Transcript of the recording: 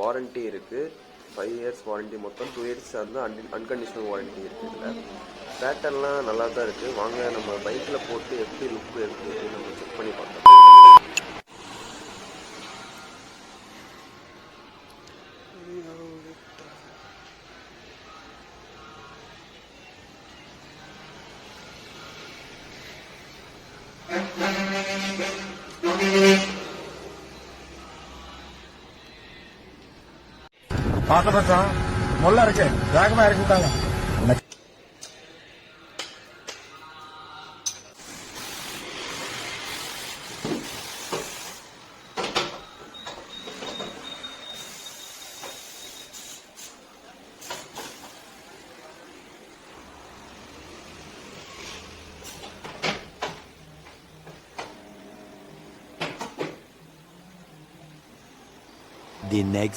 Warranty இருக்குது. 5 years warranty, மொத்தம் 2 years வந்து அன்கண்டிஷனல் வாரண்ட்டி இருக்குது. இதில் பேட்டர்ன்லாம் நல்லா தான் இருக்குது. வாங்க நம்ம பைக்கில் போட்டு எப்படி லுக் இருக்குது நம்ம செக் பண்ணி பார்த்தோம். பார்க்கப்பட்டா முள்ள இருக்கு, வேகமா இறக்கி விட்டாங்க. The next